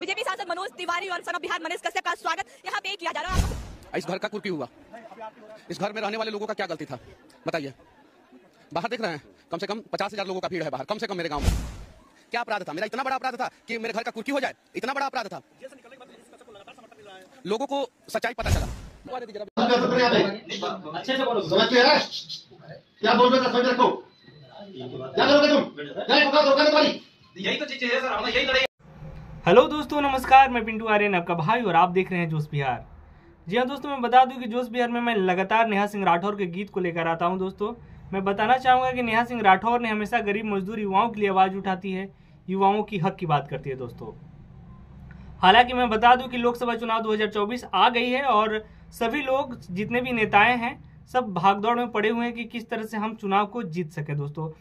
BJP सांसद मनोज तिवारी और son of Bihar Manish Kashyap का स्वागत यहाँ पे किया जा रहा है। इस घर का कुर्की हुआ, इस घर में रहने वाले लोगों का क्या गलती था बताइए। बाहर देख रहे हैं कम से कम 50,000 लोगों का भीड़ है बाहर, कम से कम मेरे गांव में। क्या अपराध था मेरा? इतना बड़ा अपराध था कि मेरे घर का कुर्की हो जाए? इतना बड़ा अपराध था? लोगों को सच्चाई पता चला। अच्छे से बोलो, समझते हैं क्या बोल रहे थे? समझ रखो, क्या करोगे तुम? यही तो चीजें है सर, हम यही लड़ाई। हेलो दोस्तों, नमस्कार। मैं पिंटू आर्यन, आपका भाई, और आप देख रहे हैं जोश बिहार। जी हाँ दोस्तों, मैं बता दूं कि जोश बिहार में मैं लगातार नेहा सिंह राठौर के गीत को लेकर आता हूं। दोस्तों, मैं बताना चाहूँगा कि नेहा सिंह राठौर ने हमेशा गरीब मजदूर युवाओं के लिए आवाज़ उठाती है, युवाओं की हक की बात करती है। दोस्तों, हालांकि मैं बता दूं कि लोकसभा चुनाव 2024 आ गई है और सभी लोग, जितने भी नेताएं हैं, सब भागदौड़ में पड़े हुए हैं कि किस तरह से हम चुनाव को जीत सके। दोस्तों,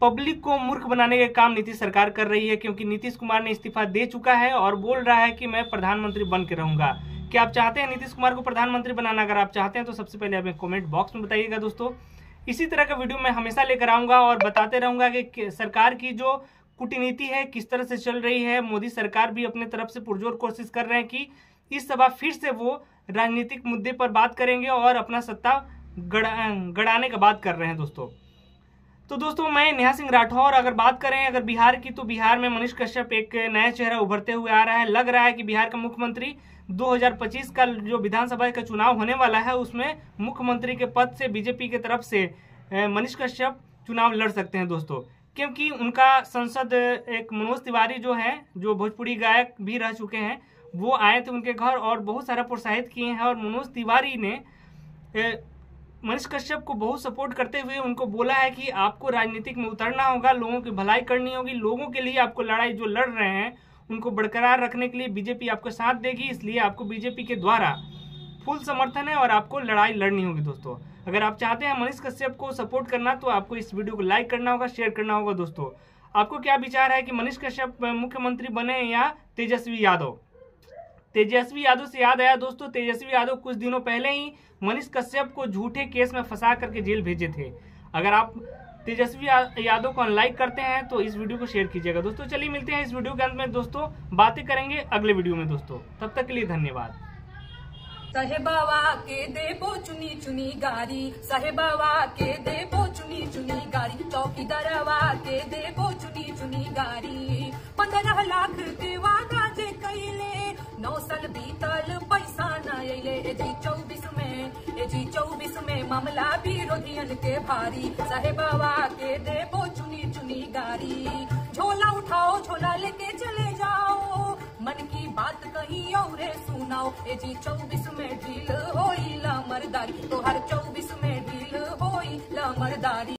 पब्लिक को मूर्ख बनाने के काम नीतीश सरकार कर रही है, क्योंकि नीतीश कुमार ने इस्तीफा दे चुका है और बोल रहा है कि मैं प्रधानमंत्री बन के रहूंगा। क्या आप चाहते हैं नीतीश कुमार को प्रधानमंत्री बनाना? अगर आप चाहते हैं तो सबसे पहले आप कमेंट बॉक्स में बताइएगा। दोस्तों, इसी तरह का वीडियो मैं हमेशा लेकर आऊंगा और बताते रहूंगा कि सरकार की जो कूटनीति है किस तरह से चल रही है। मोदी सरकार भी अपने तरफ से पुरजोर कोशिश कर रहे हैं कि इस सभा फिर से वो राजनीतिक मुद्दे पर बात करेंगे और अपना सत्ता गड़ाने का बात कर रहे हैं। दोस्तों, मैं नेहा सिंह राठौर, अगर बात करें अगर बिहार की, तो बिहार में मनीष कश्यप एक नया चेहरा उभरते हुए आ रहा है। लग रहा है कि बिहार का मुख्यमंत्री 2025 का जो विधानसभा का चुनाव होने वाला है उसमें मुख्यमंत्री के पद से बीजेपी की तरफ से मनीष कश्यप चुनाव लड़ सकते हैं। दोस्तों, क्योंकि उनका सांसद एक मनोज तिवारी जो है, जो भोजपुरी गायक भी रह चुके हैं, वो आए थे उनके घर और बहुत सारा प्रोत्साहित किए हैं। और मनोज तिवारी ने मनीष कश्यप को बहुत सपोर्ट करते हुए उनको बोला है कि आपको राजनीतिक में उतरना होगा, लोगों की भलाई करनी होगी, लोगों के लिए आपको लड़ाई जो लड़ रहे हैं उनको बरकरार रखने के लिए बीजेपी आपको साथ देगी, इसलिए आपको बीजेपी के द्वारा फुल समर्थन है और आपको लड़ाई लड़नी होगी। दोस्तों, अगर आप चाहते हैं मनीष कश्यप को सपोर्ट करना तो आपको इस वीडियो को लाइक करना होगा, शेयर करना होगा। दोस्तों, आपको क्या विचार है कि मनीष कश्यप मुख्यमंत्री बने या तेजस्वी यादव? तेजस्वी यादव से याद आया दोस्तों, तेजस्वी यादव कुछ दिनों पहले ही मनीष कश्यप को झूठे केस में फंसा करके जेल भेजे थे। अगर आप तेजस्वी यादव को अनलाइक करते हैं तो इस वीडियो को शेयर कीजिएगा। दोस्तों, चलिए मिलते हैं इस वीडियो के अंत में। दोस्तों, बातें करेंगे अगले वीडियो में। दोस्तों, तब तक के लिए धन्यवाद। साहेबावा के देबो चुनी चुनी गारी, साहेबावा के देबो चुनी चुनी गारी, चौकीदारवा के देबो चुनी चुनी गारी। 15 लाख के वादा जे कैले, 9 साल बीतल पैसा न अइले। एजी 24 में मामला विरोधियन के भारी, साहेबावा के देबो चुनी चुनी गारी। झोला उठाओ, झोला लेके चले जाओ, मन की बात कहीं और सुनाओ। एजी 24 में ढील होई ला मर्दारी, तो हर 24 में ढील होई ला मर्दारी।